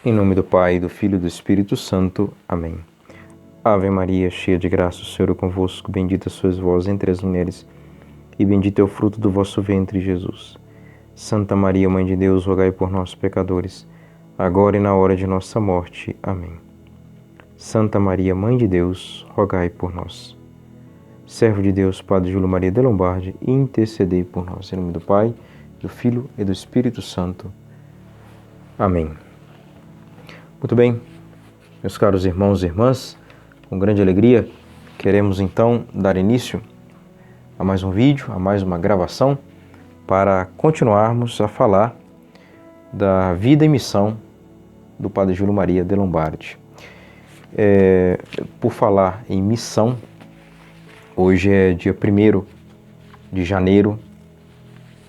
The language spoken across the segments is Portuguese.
Em nome do Pai, do Filho e do Espírito Santo. Amém. Ave Maria, cheia de graça, o Senhor é convosco. Bendita sois vós entre as mulheres, e bendito é o fruto do vosso ventre, Jesus. Santa Maria, Mãe de Deus, rogai por nós, pecadores, agora e na hora de nossa morte. Amém. Santa Maria, Mãe de Deus, rogai por nós. Servo de Deus, Padre Júlio Maria de Lombardi, intercedei por nós. Em nome do Pai, do Filho e do Espírito Santo. Amém. Muito bem, meus caros irmãos e irmãs, com grande alegria, queremos então dar início a mais um vídeo, a mais uma gravação, para continuarmos a falar da vida e missão do Padre Júlio Maria de Lombardi. Por falar em missão, hoje é dia 1º de janeiro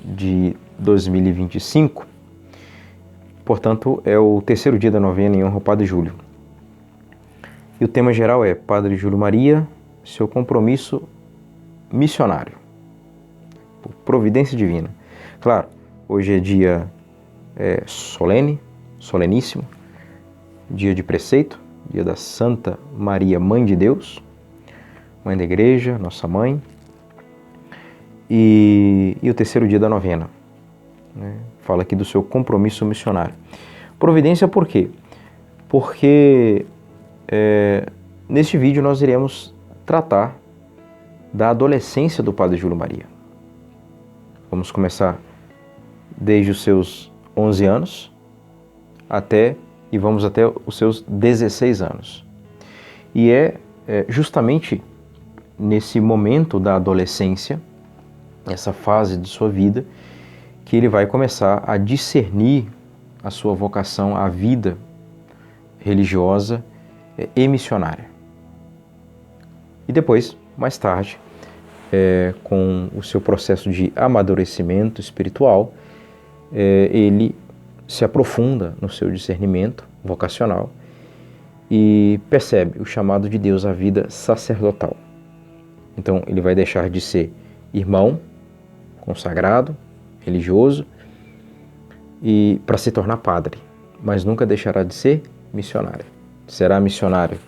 de 2025, portanto é o terceiro dia da novena em honra ao Padre Júlio. E o tema geral é Padre Júlio Maria, seu compromisso missionário, por providência divina. Claro, hoje é dia soleníssimo, dia de preceito, dia da Santa Maria, Mãe de Deus, Mãe da Igreja, nossa Mãe, e o terceiro dia da novena, né? Fala aqui do seu compromisso missionário. Providência por quê? Porque neste vídeo nós iremos tratar da adolescência do Padre Júlio Maria. Vamos começar desde os seus 11 anos e vamos até os seus 16 anos. E justamente nesse momento da adolescência, essa fase de sua vida, que ele vai começar a discernir a sua vocação à vida religiosa e missionária. E depois, mais tarde, com o seu processo de amadurecimento espiritual, ele se aprofunda no seu discernimento vocacional e percebe o chamado de Deus à vida sacerdotal. Então, ele vai deixar de ser irmão, consagrado, religioso, e para se tornar padre, mas nunca deixará de ser missionário. Será missionário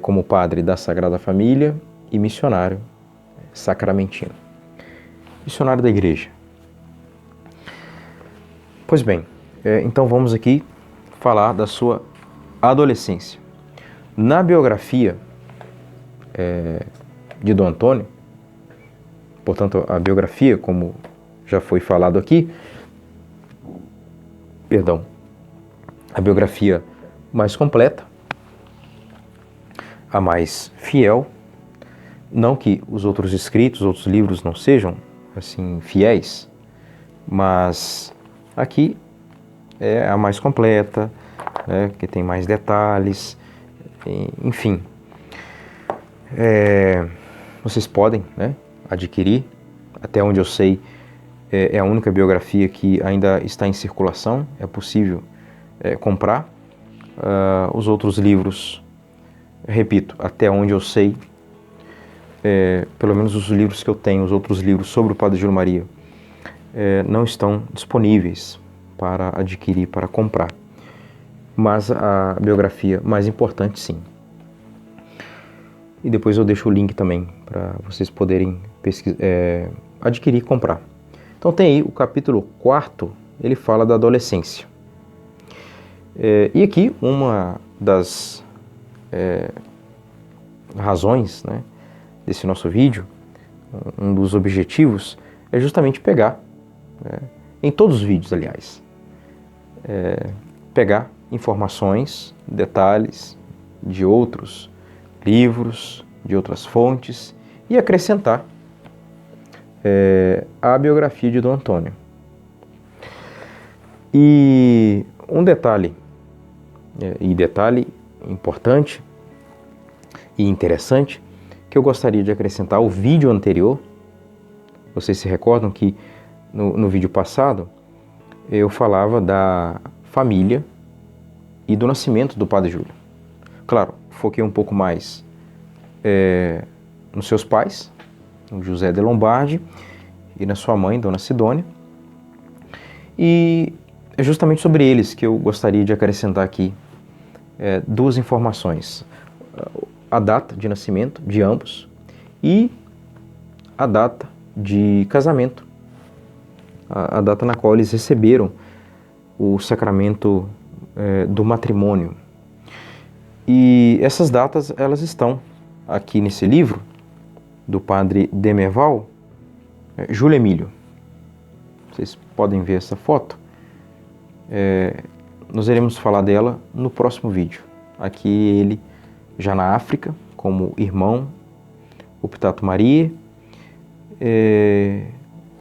como padre da Sagrada Família e missionário sacramentino. Missionário da Igreja. Pois bem, então vamos aqui falar da sua adolescência. Na biografia de Dom Antônio, portanto, a biografia, como já foi falado aqui, a biografia mais completa, a mais fiel, não que os outros escritos, outros livros não sejam assim fiéis, mas aqui é a mais completa, que tem mais detalhes, enfim. Vocês podem, adquirir, até onde eu sei, é a única biografia que ainda está em circulação, é possível comprar. Os outros livros, repito, até onde eu sei, pelo menos os livros que eu tenho, os outros livros sobre o Padre Júlio Maria, não estão disponíveis para adquirir, para comprar. Mas a biografia mais importante, sim. E depois eu deixo o link também para vocês poderem adquirir e comprar. Então tem aí o capítulo 4, ele fala da adolescência. E aqui uma das razões, desse nosso vídeo, um dos objetivos, é justamente pegar, em todos os vídeos, aliás, pegar informações, detalhes de outros livros, de outras fontes e acrescentar a biografia de Dom Antônio. E um detalhe importante e interessante que eu gostaria de acrescentar ao vídeo anterior. Vocês se recordam que no vídeo passado eu falava da família e do nascimento do Padre Júlio. Claro, foquei um pouco mais nos seus pais, o José de Lombardi, e na sua mãe, Dona Sidônia. E é justamente sobre eles que eu gostaria de acrescentar aqui duas informações. A data de nascimento de ambos e a data de casamento, a data na qual eles receberam o sacramento do matrimônio. E essas datas, elas estão aqui nesse livro do padre Demerval, Júlio Emílio. Vocês podem ver essa foto. Nós iremos falar dela no próximo vídeo. Aqui ele já na África, como irmão Optato Maria,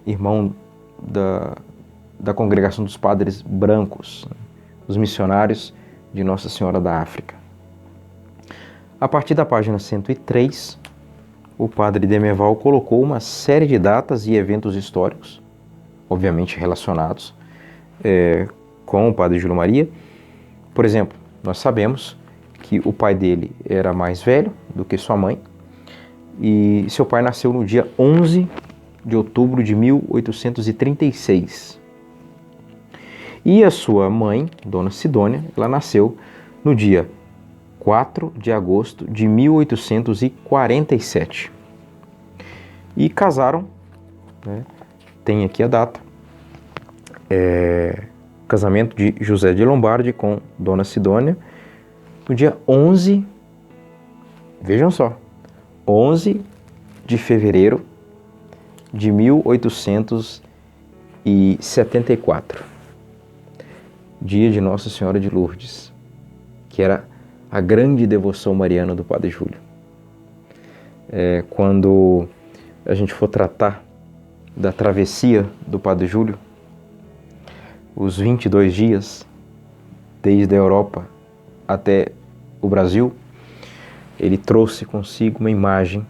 irmão da Congregação dos Padres Brancos, os missionários de Nossa Senhora da África. A partir da página 103, o padre Demerval colocou uma série de datas e eventos históricos, obviamente relacionados com o padre Júlio Maria. Por exemplo, nós sabemos que o pai dele era mais velho do que sua mãe, e seu pai nasceu no dia 11 de outubro de 1836. E a sua mãe, Dona Sidônia, ela nasceu no dia 4 de agosto de 1847. E casaram, tem aqui a data, casamento de José de Lombardi com Dona Sidônia, no dia 11, vejam só, 11 de fevereiro de 1874, dia de Nossa Senhora de Lourdes, que era a grande devoção mariana do Padre Júlio. Quando a gente for tratar da travessia do Padre Júlio, os 22 dias, desde a Europa até o Brasil, ele trouxe consigo uma imagem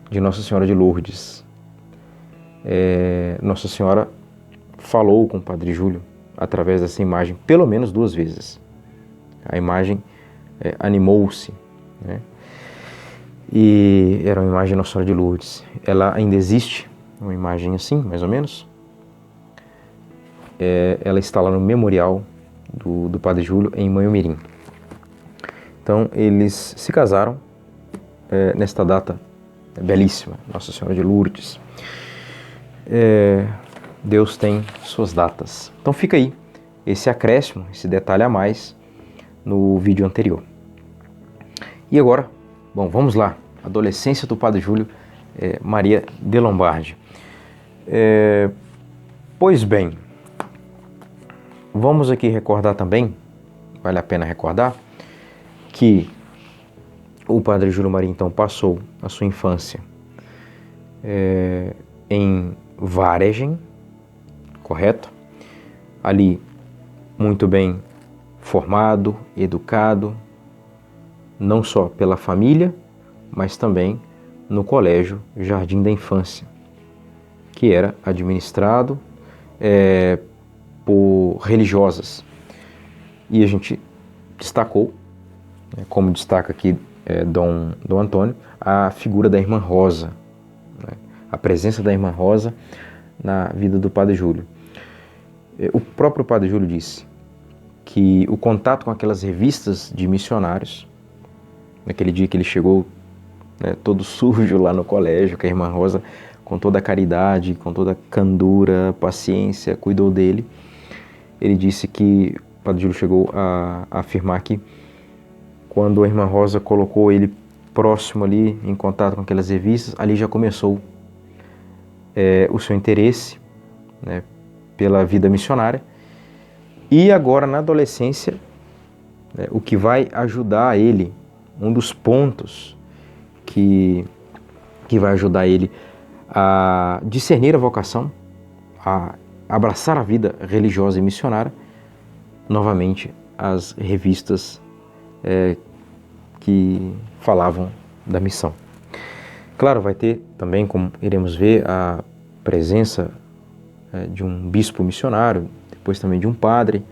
de Nossa Senhora de Lourdes. Nossa Senhora falou com o Padre Júlio através dessa imagem pelo menos 2 vezes. A imagem animou-se, e era uma imagem de Nossa Senhora de Lourdes. Ela ainda existe, uma imagem assim, mais ou menos. Ela está lá no memorial do Padre Júlio em Manhumirim. Então eles se casaram nesta data belíssima, Nossa Senhora de Lourdes. Deus tem suas datas. Então fica aí esse acréscimo, esse detalhe a mais no vídeo anterior. E agora, bom, vamos lá. Adolescência do Padre Júlio Maria de Lombardi. Pois bem, vamos aqui recordar também, vale a pena recordar, que o Padre Júlio Maria então passou a sua infância em Varegen, correto? Ali muito bem formado, educado, não só pela família, mas também no colégio Jardim da Infância, que era administrado por religiosas. E a gente destacou, como destaca aqui Dom Antônio, a figura da Irmã Rosa, a presença da Irmã Rosa na vida do Padre Júlio. O próprio Padre Júlio disse que o contato com aquelas revistas de missionários, naquele dia que ele chegou todo sujo lá no colégio, que a Irmã Rosa, com toda a caridade, com toda a candura, paciência, cuidou dele. Ele disse que o Padre Júlio chegou a afirmar que quando a Irmã Rosa colocou ele próximo ali, em contato com aquelas revistas, ali já começou o seu interesse pela vida missionária. E agora, na adolescência, o que vai ajudar ele, um dos pontos que vai ajudar ele a discernir a vocação, a abraçar a vida religiosa e missionária, novamente as revistas que falavam da missão. Claro, vai ter também, como iremos ver, a presença de um bispo missionário, depois também de um padre,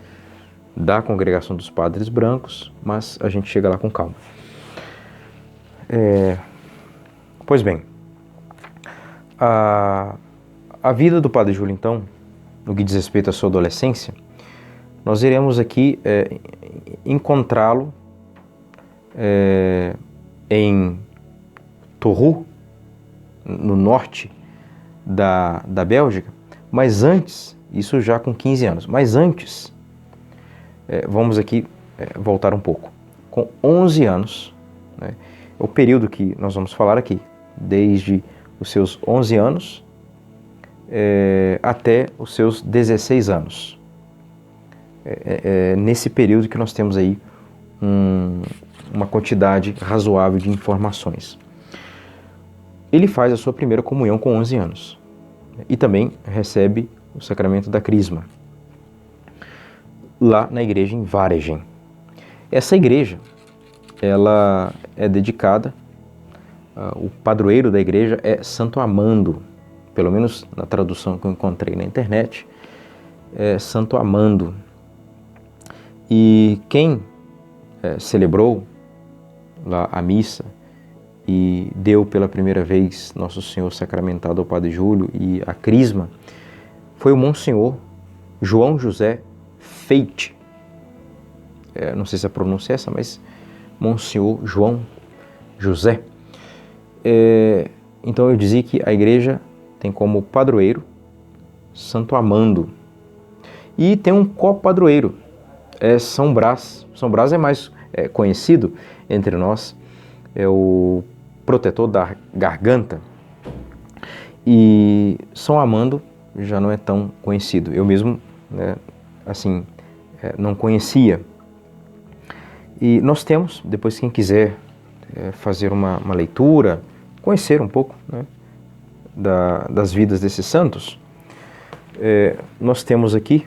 da Congregação dos Padres Brancos, mas a gente chega lá com calma. Pois bem, a vida do Padre Júlio, então, no que diz respeito à sua adolescência, nós iremos aqui encontrá-lo em Tours, no norte da Bélgica, mas antes, isso já com 15 anos, mas antes, vamos aqui voltar um pouco, com 11 anos, né, o período que nós vamos falar aqui, desde os seus 11 anos até os seus 16 anos. Nesse período que nós temos aí uma quantidade razoável de informações. Ele faz a sua primeira comunhão com 11 anos e também recebe o sacramento da crisma lá na igreja em Waregem. Essa igreja, ela é dedicada, o padroeiro da igreja é Santo Amando, pelo menos na tradução que eu encontrei na internet, é Santo Amando. E quem celebrou lá a missa e deu pela primeira vez Nosso Senhor sacramentado ao Padre Júlio e a crisma foi o Monsenhor João José Feite. Não sei se a pronúncia é essa, mas Monsenhor João José. Então eu dizia que a igreja tem como padroeiro Santo Amando e tem um copadroeiro, São Brás. São Brás é mais conhecido entre nós, é o protetor da garganta, e São Amando já não é tão conhecido. Eu mesmo, não conhecia. E nós temos, depois quem quiser fazer uma leitura, conhecer um pouco, né, das vidas desses santos, nós temos aqui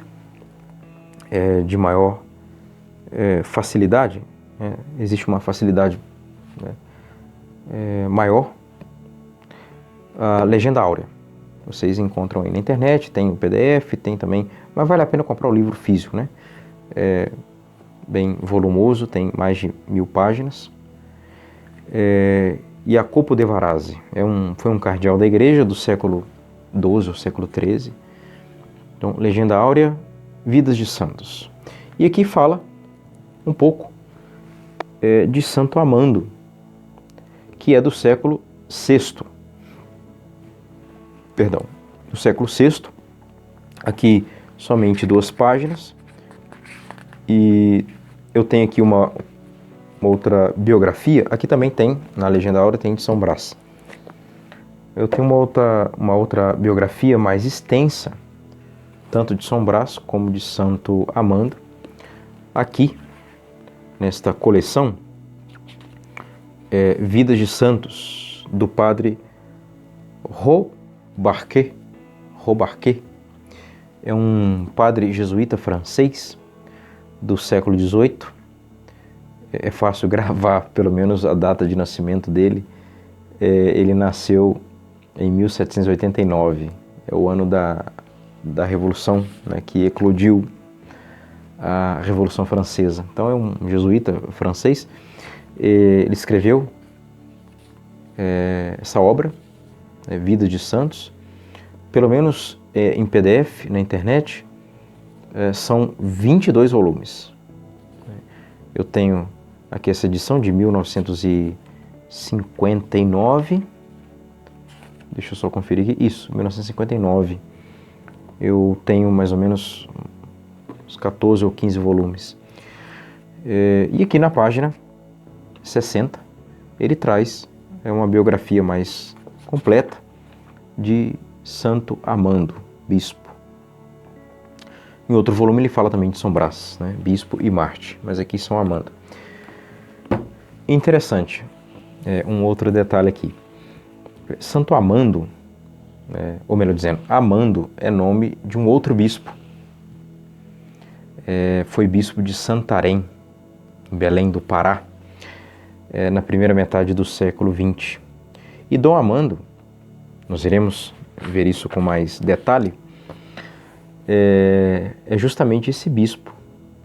de maior facilidade, existe uma facilidade maior, a Legenda Áurea. Vocês encontram aí na internet, tem o PDF, tem também, mas vale a pena comprar o livro físico, né? Bem volumoso, tem mais de 1000 páginas. Jacopo de Varazzi foi um cardeal da igreja do século XII ou século XIII. Então, Legenda Áurea, Vidas de Santos. E aqui fala um pouco de Santo Amando, que é do século VI. Perdão, do século VI. Aqui somente 2 páginas. E eu tenho aqui uma outra biografia. Aqui também tem, na Legenda Áurea, tem de São Brás. Eu tenho uma outra biografia mais extensa, tanto de São Brás como de Santo Amando. Aqui, nesta coleção, Vidas de Santos, do padre Robarquet. É um padre jesuíta francês do século XVIII. É fácil gravar, pelo menos, a data de nascimento dele. Ele nasceu em 1789, é o ano da Revolução, né, que eclodiu a Revolução Francesa. Então é um jesuíta francês. Ele escreveu essa obra, Vidas de Santos, pelo menos em PDF na internet, são 22 volumes. Eu tenho aqui essa edição de 1959, deixa eu só conferir aqui, isso, 1959. Eu tenho mais ou menos uns 14 ou 15 volumes. E aqui na página 60, ele traz uma biografia mais completa de Santo Amando, bispo. Em outro volume ele fala também de São Brás, né, bispo e Marte, mas aqui São Amando. Interessante, um outro detalhe aqui. Santo Amando, ou melhor dizendo, Amando é nome de um outro bispo. Foi bispo de Santarém, em Belém do Pará, na primeira metade do século XX. E Dom Amando, nós iremos ver isso com mais detalhe, é justamente esse bispo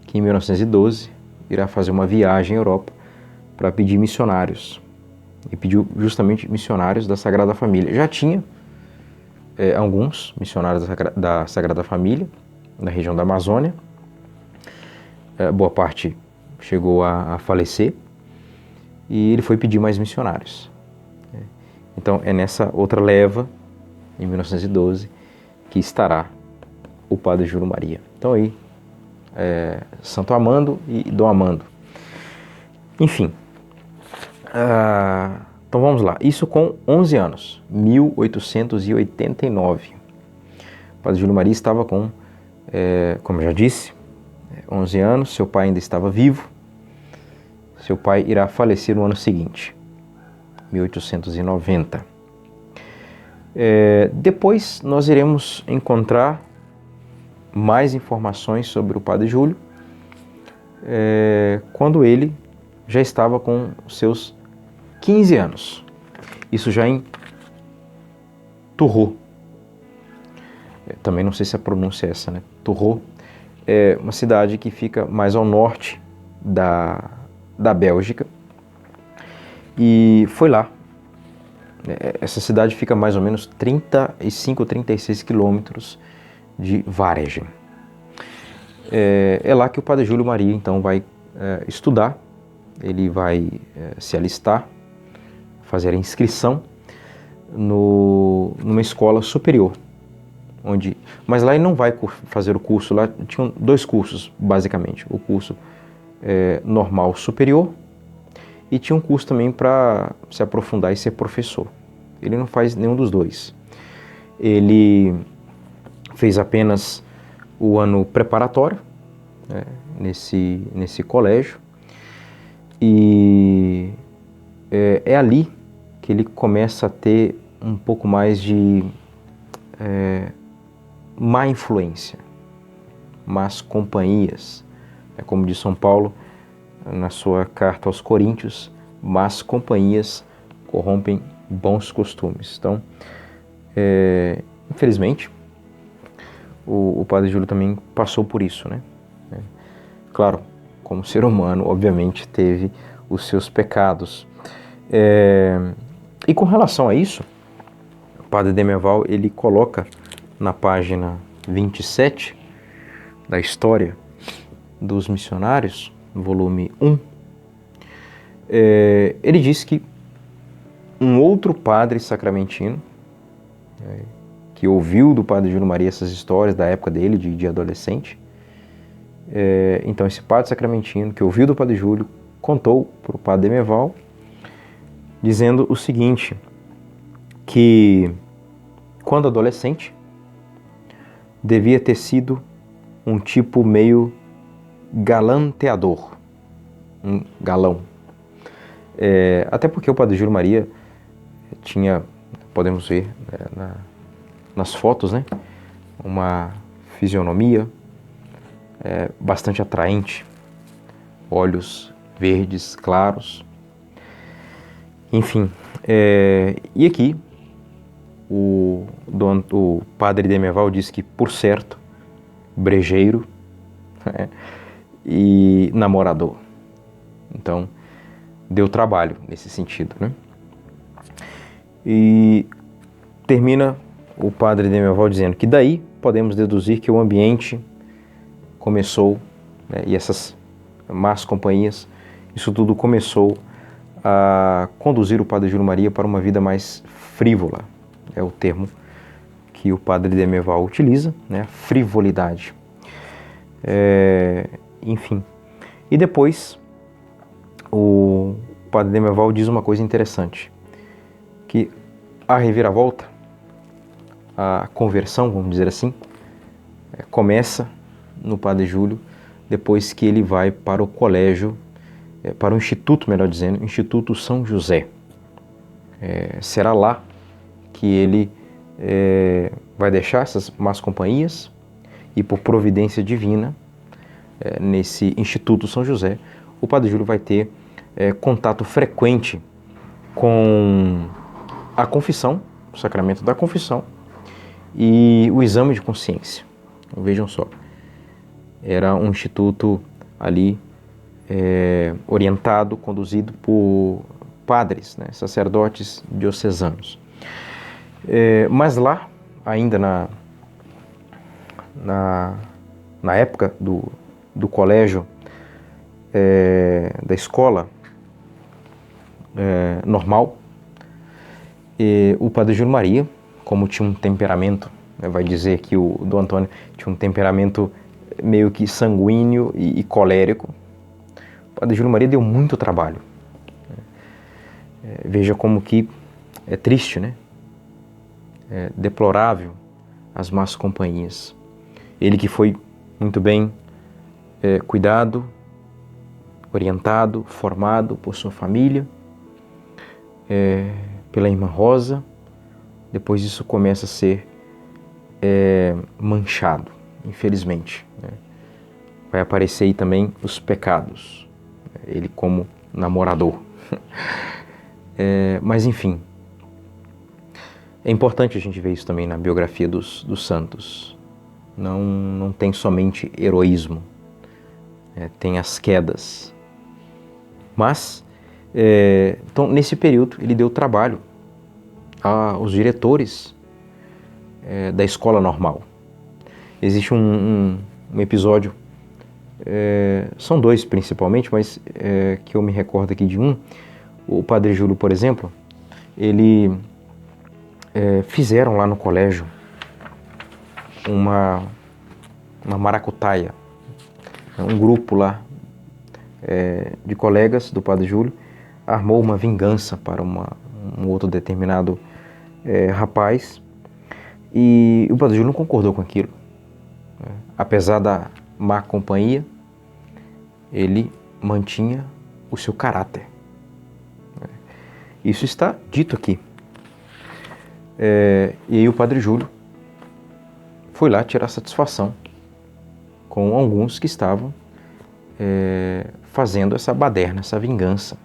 que em 1912 irá fazer uma viagem à Europa para pedir missionários. E pediu justamente missionários da Sagrada Família. Já tinha alguns missionários da Sagrada Família na região da Amazônia, boa parte chegou a falecer, e ele foi pedir mais missionários. Então é nessa outra leva, em 1912, que estará o Padre Júlio Maria. Então aí, Santo Amando e Dom Amando. Enfim, então vamos lá. Isso com 11 anos, 1889. O Padre Júlio Maria estava com, como eu já disse, 11 anos, seu pai ainda estava vivo. Seu pai irá falecer no ano seguinte, 1890. Depois nós iremos encontrar mais informações sobre o Padre Júlio, quando ele já estava com seus 15 anos. Isso já em Tourcoing. Também não sei se a pronúncia é essa, né? Tourcoing é uma cidade que fica mais ao norte da Bélgica. E foi lá. Essa cidade fica mais ou menos 35, 36 quilômetros de Waregem. É lá que o Padre Júlio Maria, então, vai estudar. Ele vai se alistar, fazer a inscrição numa escola superior. Mas lá ele não vai fazer o curso, lá tinham 2 cursos, basicamente. O curso normal superior, e tinha um curso também para se aprofundar e ser professor. Ele não faz nenhum dos 2. Ele fez apenas o ano preparatório, nesse colégio, e é ali que ele começa a ter um pouco mais de má influência, más companhias. Como diz São Paulo na sua carta aos Coríntios, más companhias corrompem bons costumes. Então, infelizmente, o Padre Júlio também passou por isso, né? Claro, como ser humano, obviamente, teve os seus pecados. E com relação a isso, o Padre Demerval, ele coloca na página 27 da História dos Missionários, no volume 1, ele diz que um outro padre sacramentino, que ouviu do Padre Júlio Maria essas histórias da época dele, de adolescente, então esse padre sacramentino que ouviu do Padre Júlio contou para o Padre Demerval, dizendo o seguinte, que quando adolescente devia ter sido um tipo meio galanteador, um galão. Até porque o Padre Júlio Maria tinha, podemos ver nas fotos, né, uma fisionomia bastante atraente, olhos verdes claros, enfim. E aqui o Padre Demerval diz que, por certo, brejeiro e namorador. Então, deu trabalho nesse sentido, né? E termina o Padre Demerval dizendo que daí podemos deduzir que o ambiente começou, e essas más companhias, isso tudo começou a conduzir o Padre Júlio Maria para uma vida mais frívola. É o termo que o Padre Demerval utiliza, né? Frivolidade. Enfim. E depois, o Padre Demerval diz uma coisa interessante, que a reviravolta, a conversão, vamos dizer assim, começa no Padre Júlio depois que ele vai para o colégio, para o instituto, melhor dizendo, Instituto São José. Será lá que ele vai deixar essas más companhias e, por providência divina, nesse Instituto São José, o Padre Júlio vai ter contato frequente com a confissão, o sacramento da confissão e o exame de consciência. Vejam só, era um instituto ali orientado, conduzido por padres, né, sacerdotes diocesanos. Mas lá, ainda na época do colégio da escola normal, e o Padre Júlio Maria, como tinha um temperamento, vai dizer que o Dom Antônio tinha um temperamento meio que sanguíneo e colérico, o Padre Júlio Maria deu muito trabalho. Veja como que é triste, né? É deplorável as más companhias. Ele que foi muito bem cuidado, orientado, formado por sua família, pela irmã Rosa, depois isso começa a ser manchado, infelizmente. Né? Vai aparecer aí também os pecados, ele como namorador. Mas enfim, é importante a gente ver isso também na biografia dos santos. Não tem somente heroísmo, tem as quedas. Mas, então, nesse período, ele deu trabalho aos diretores da escola normal. Existe um episódio, são dois principalmente, mas que eu me recordo aqui de um. O Padre Júlio, por exemplo, ele fizeram lá no colégio uma maracutaia, um grupo lá de colegas do Padre Júlio armou uma vingança para um outro determinado rapaz, e o Padre Júlio não concordou com aquilo. Apesar da má companhia, ele mantinha o seu caráter. Isso está dito aqui. E aí o Padre Júlio foi lá tirar satisfação com alguns que estavam fazendo essa baderna, essa vingança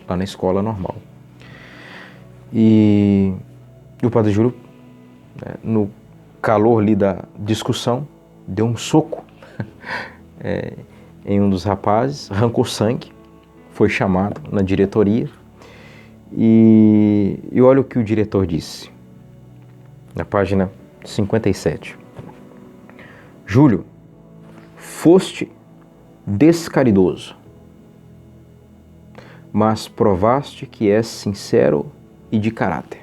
lá na escola normal. E o Padre Júlio, no calor ali da discussão, deu um soco em um dos rapazes, arrancou sangue, foi chamado na diretoria e olha o que o diretor disse, na página 57. Júlio, foste descaridoso, mas provaste que és sincero e de caráter.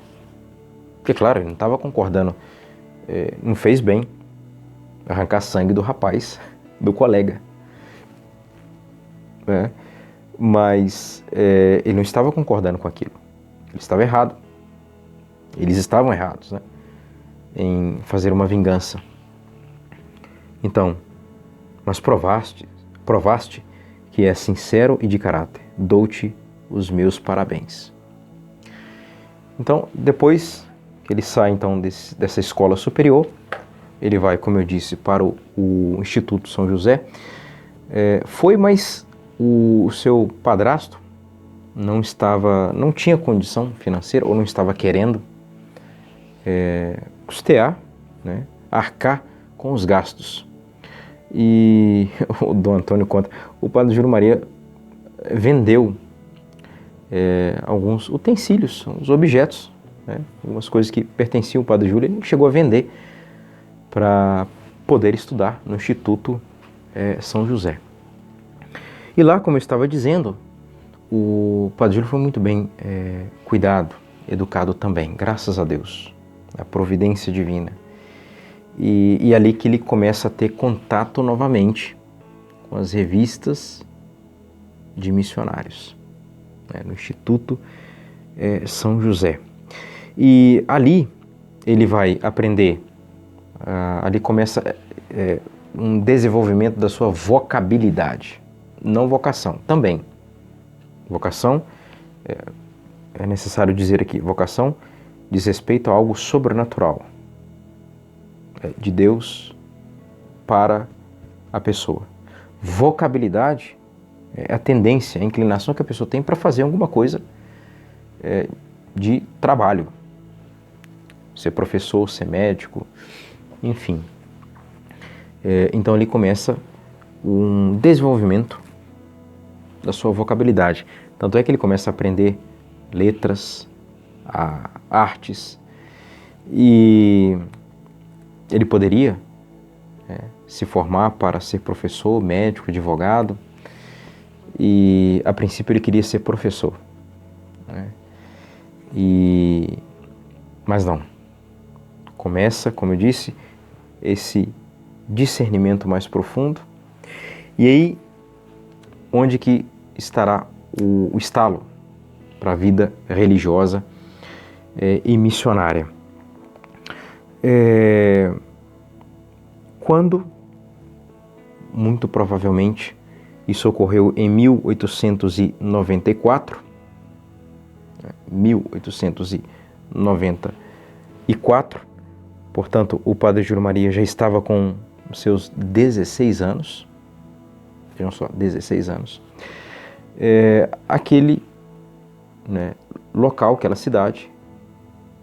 Porque, claro, ele não estava concordando, não fez bem arrancar sangue do rapaz, do colega. Mas ele não estava concordando com aquilo. Ele estava errado. Eles estavam errados, né, em fazer uma vingança. Então, mas provaste que é sincero e de caráter. Dou-te os meus parabéns. Então, depois que ele sai então dessa escola superior, ele vai, como eu disse, para o Instituto São José. Mas o seu padrasto não tinha condição financeira, ou não estava querendo custear, né, arcar com os gastos. E o Dom Antônio conta, o Padre Júlio Maria vendeu alguns utensílios, uns objetos, né, algumas coisas que pertenciam ao Padre Júlio, ele chegou a vender para poder estudar no Instituto São José. E lá, como eu estava dizendo, o Padre Júlio foi muito bem cuidado, educado também, graças a Deus, a providência divina. E ali que ele começa a ter contato novamente com as revistas de missionários, no Instituto São José. E ali ele vai aprender, ali começa um desenvolvimento da sua vocabilidade, não vocação, também. Vocação, é necessário dizer aqui, vocação diz respeito a algo sobrenatural, de Deus para a pessoa. Vocabilidade é a tendência, a inclinação que a pessoa tem para fazer alguma coisa de trabalho. Ser professor, ser médico, enfim. Então ele começa um desenvolvimento da sua vocabilidade. Tanto é que ele começa a aprender letras, artes, e ele poderia se formar para ser professor, médico, advogado, e a princípio ele queria ser professor, né? Mas não. Começa, como eu disse, esse discernimento mais profundo. E aí, onde que estará o estalo para a vida religiosa e missionária? Quando, muito provavelmente, isso ocorreu em 1894, 1894, portanto, o Padre Júlio Maria já estava com seus 16 anos, vejam só, 16 anos, aquele, né, local, aquela cidade,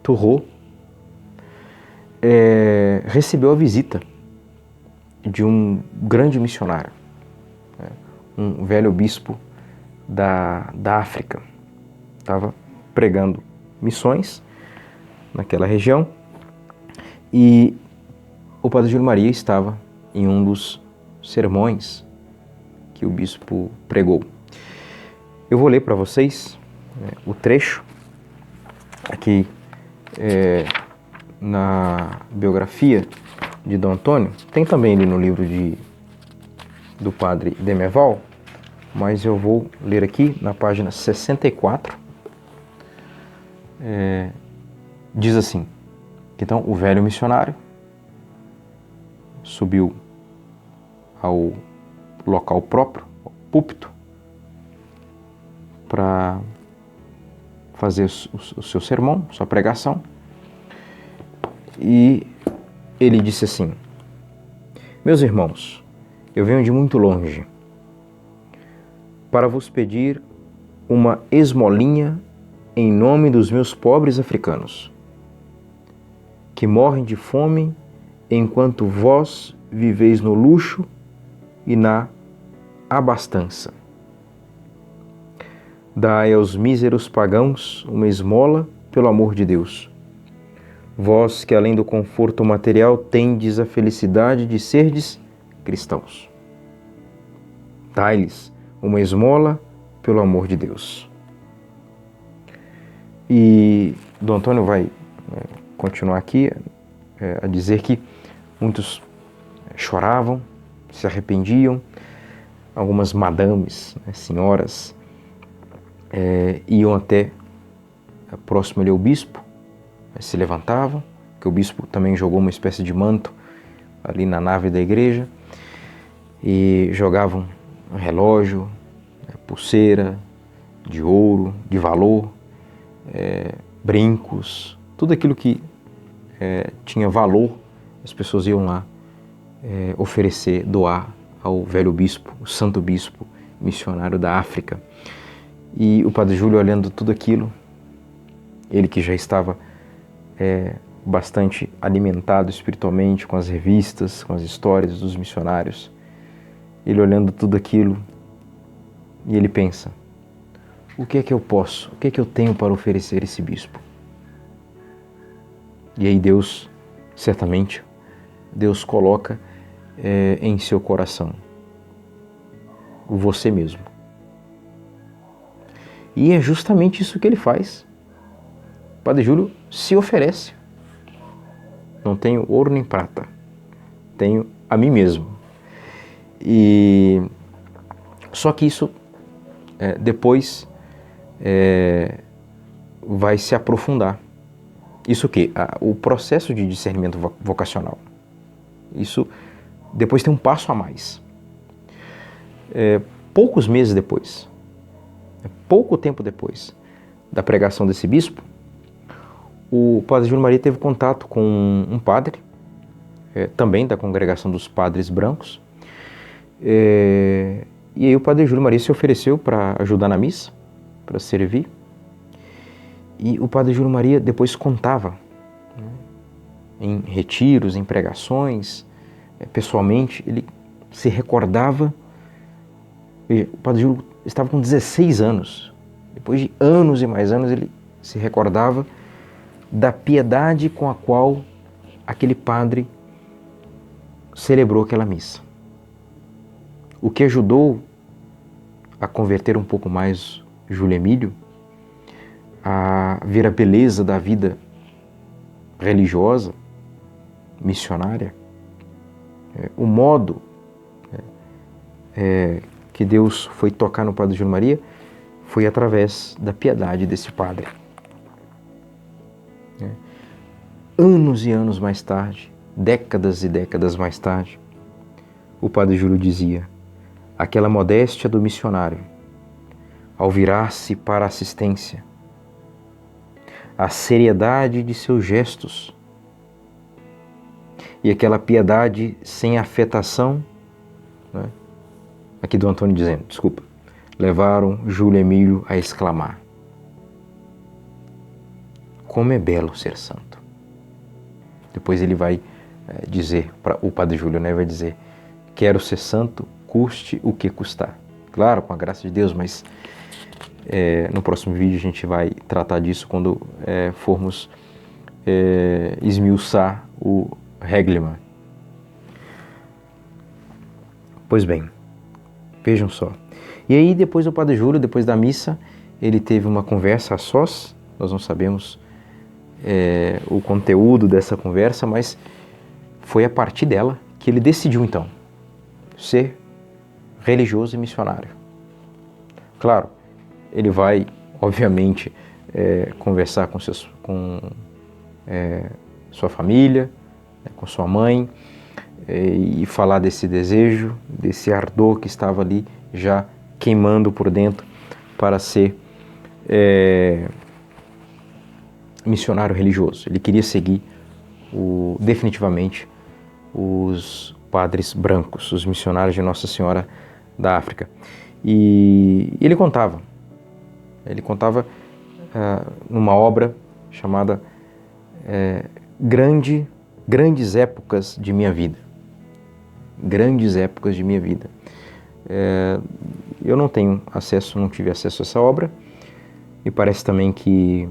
Turro, recebeu a visita de um grande missionário, né, um velho bispo da África. Estava pregando missões naquela região e o Padre Júlio Maria estava em um dos sermões que o bispo pregou. Eu vou ler para vocês o trecho aqui na biografia de Dom Antônio. Tem também ali no livro do Padre Demerval, mas eu vou ler aqui na página 64. Diz assim, que então o velho missionário subiu ao local próprio, ao púlpito, para fazer o seu sermão, sua pregação, e ele disse assim: meus irmãos, eu venho de muito longe para vos pedir uma esmolinha em nome dos meus pobres africanos, que morrem de fome enquanto vós viveis no luxo e na abastança. Dai aos míseros pagãos uma esmola pelo amor de Deus. Vós que além do conforto material tendes a felicidade de serdes cristãos. Dai-lhes uma esmola pelo amor de Deus. E Dom Antônio vai continuar aqui a dizer que muitos choravam, se arrependiam, algumas madames, senhoras, iam até próximo ali ao bispo, se levantavam, que o bispo também jogou uma espécie de manto ali na nave da igreja, e jogavam um relógio, pulseira de ouro, de valor, brincos, tudo aquilo que tinha valor, as pessoas iam lá oferecer, doar ao velho bispo, o santo bispo missionário da África. E o Padre Júlio, olhando tudo aquilo, ele que já estava bastante alimentado espiritualmente com as revistas, com as histórias dos missionários, ele olhando tudo aquilo, e ele pensa: o que é que eu posso, o que é que eu tenho para oferecer a esse bispo? E aí Deus, certamente, Deus coloca em seu coração você mesmo. E é justamente isso que ele faz. O Padre Júlio se oferece. Não tenho ouro nem prata, tenho a mim mesmo. E só que isso depois vai se aprofundar. Isso o quê? O processo de discernimento vocacional. Isso depois tem um passo a mais. Poucos meses depois, pouco tempo depois da pregação desse bispo, o Padre Júlio Maria teve contato com um padre, também da congregação dos padres brancos, e aí o Padre Júlio Maria se ofereceu para ajudar na missa, para servir, e o Padre Júlio Maria depois contava, em retiros, em pregações, pessoalmente, ele se recordava. O Padre Júlio estava com 16 anos, depois de anos e mais anos ele se recordava da piedade com a qual aquele padre celebrou aquela missa. O que ajudou a converter um pouco mais Júlio Emílio, a ver a beleza da vida religiosa, missionária, o modo que Deus foi tocar no Padre Júlio Maria foi através da piedade desse padre. Anos e anos mais tarde, décadas e décadas mais tarde, o Padre Júlio dizia: aquela modéstia do missionário, ao virar-se para a assistência, a seriedade de seus gestos e aquela piedade sem afetação, né? Aqui do Antônio dizendo, desculpa, levaram Júlio Emílio a exclamar: como é belo ser santo. Depois ele vai dizer, para o Padre Júlio, né, vai dizer: quero ser santo, custe o que custar. Claro, com a graça de Deus, mas no próximo vídeo a gente vai tratar disso quando formos esmiuçar o Hegelmann. Pois bem, vejam só. E aí depois o Padre Júlio, depois da missa, ele teve uma conversa a sós. Nós não sabemos o conteúdo dessa conversa, mas foi a partir dela que ele decidiu então ser religioso e missionário. Claro, ele vai, obviamente, conversar com sua família, com sua mãe, e falar desse desejo, desse ardor que estava ali já queimando por dentro para ser missionário religioso. Ele queria seguir definitivamente os padres brancos, os missionários de Nossa Senhora da África. E ele contava numa obra chamada Grandes Épocas de Minha Vida. Grandes Épocas de Minha Vida. Eu não tive acesso a essa obra, e parece também que,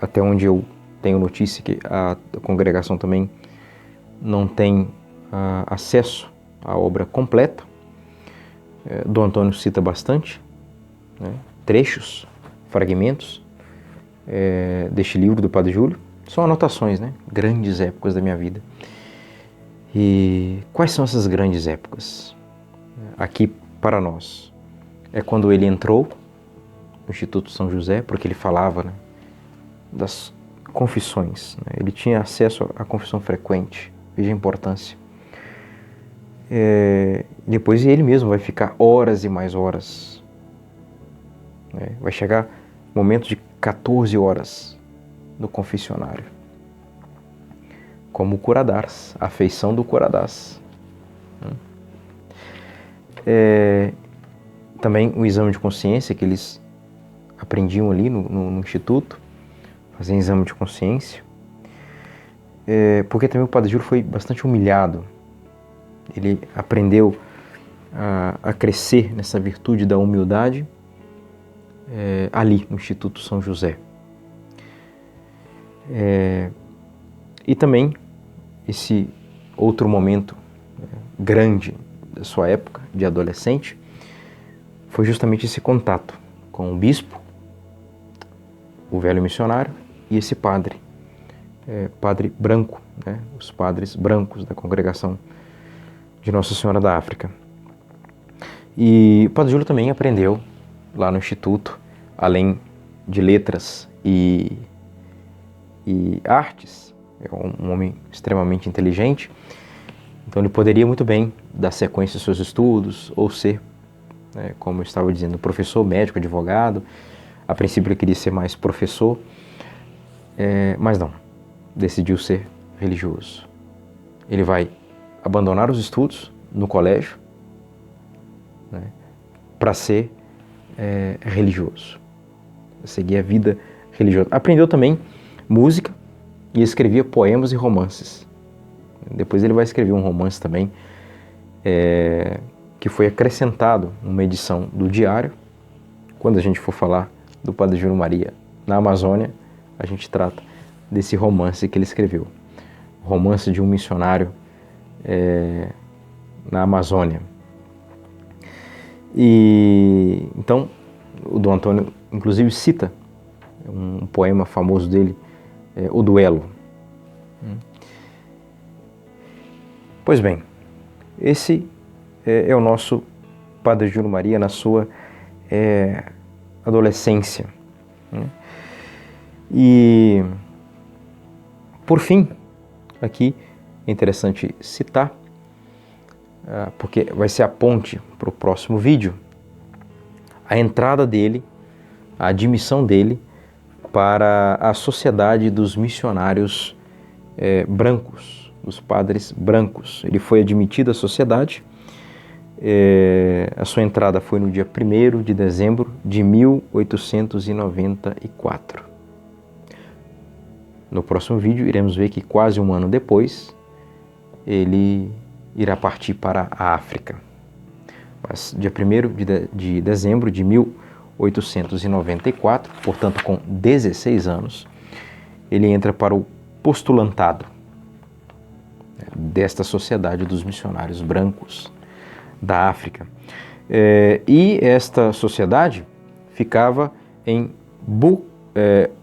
até onde eu tenho notícia, que a congregação também não tem acesso à obra completa. Dom Antônio cita bastante, né, trechos, fragmentos deste livro do Padre Júlio. São anotações, né? Grandes épocas da minha vida. E quais são essas grandes épocas? Aqui para nós é quando ele entrou no Instituto São José, porque ele falava, né, das confissões, né? Ele tinha acesso à confissão frequente. Veja a importância. Depois ele mesmo vai ficar horas e mais horas. Vai chegar momentos de 14 horas no confessionário, como o Curadás, a afeição do Curadás. Também o exame de consciência que eles aprendiam ali no Instituto, fazer exame de consciência, porque também o Padre Júlio foi bastante humilhado. Ele aprendeu a crescer nessa virtude da humildade ali no Instituto São José. E também esse outro momento grande da sua época de adolescente foi justamente esse contato com o bispo, o velho missionário, e esse padre, padre branco, né, os padres brancos da congregação de Nossa Senhora da África. E o Padre Júlio também aprendeu lá no Instituto, além de letras e artes, é um homem extremamente inteligente, então ele poderia muito bem dar sequência aos seus estudos, ou ser, como eu estava dizendo, professor, médico, advogado. A princípio ele queria ser mais professor, mas não, decidiu ser religioso. Ele vai abandonar os estudos no colégio, né, para ser religioso, seguir a vida religiosa. Aprendeu também música e escrevia poemas e romances. Depois ele vai escrever um romance também, que foi acrescentado numa edição do Diário. Quando a gente for falar do Padre Júlio Maria na Amazônia, a gente trata desse romance que ele escreveu. Romance de um missionário na Amazônia. E então o Dom Antônio inclusive cita um poema famoso dele, O Duelo. Pois bem, esse é o nosso Padre Júlio Maria na sua adolescência. E, por fim, aqui é interessante citar, porque vai ser a ponte para o próximo vídeo, a entrada dele, a admissão dele para a Sociedade dos Missionários Brancos, dos Padres Brancos. Ele foi admitido à sociedade. A sua entrada foi no dia 1º de dezembro de 1894. No próximo vídeo iremos ver que quase um ano depois ele irá partir para a África. Mas dia 1º de dezembro de 1894, portanto com 16 anos, ele entra para o postulantado desta Sociedade dos Missionários Brancos da África. E esta sociedade ficava em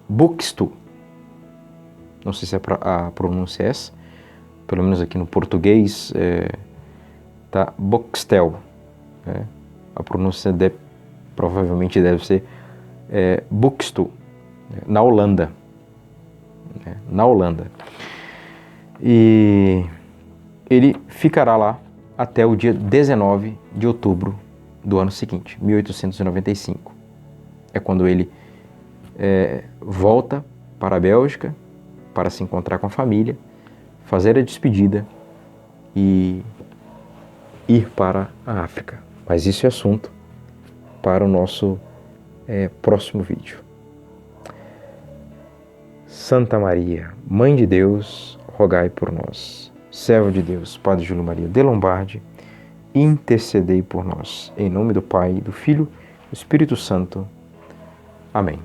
Buxtehude. Não sei se a pronúncia é essa, pelo menos aqui no português tá Boxtel. A pronúncia provavelmente deve ser Buxtehude, na Holanda. Na Holanda. E ele ficará lá até o dia 19 de outubro do ano seguinte, 1895. É quando ele volta para a Bélgica para se encontrar com a família, fazer a despedida e ir para a África. Mas isso é assunto para o nosso próximo vídeo. Santa Maria, Mãe de Deus, rogai por nós. Servo de Deus, Padre Júlio Maria de Lombardi, intercedei por nós. Em nome do Pai, do Filho e do Espírito Santo. Amém.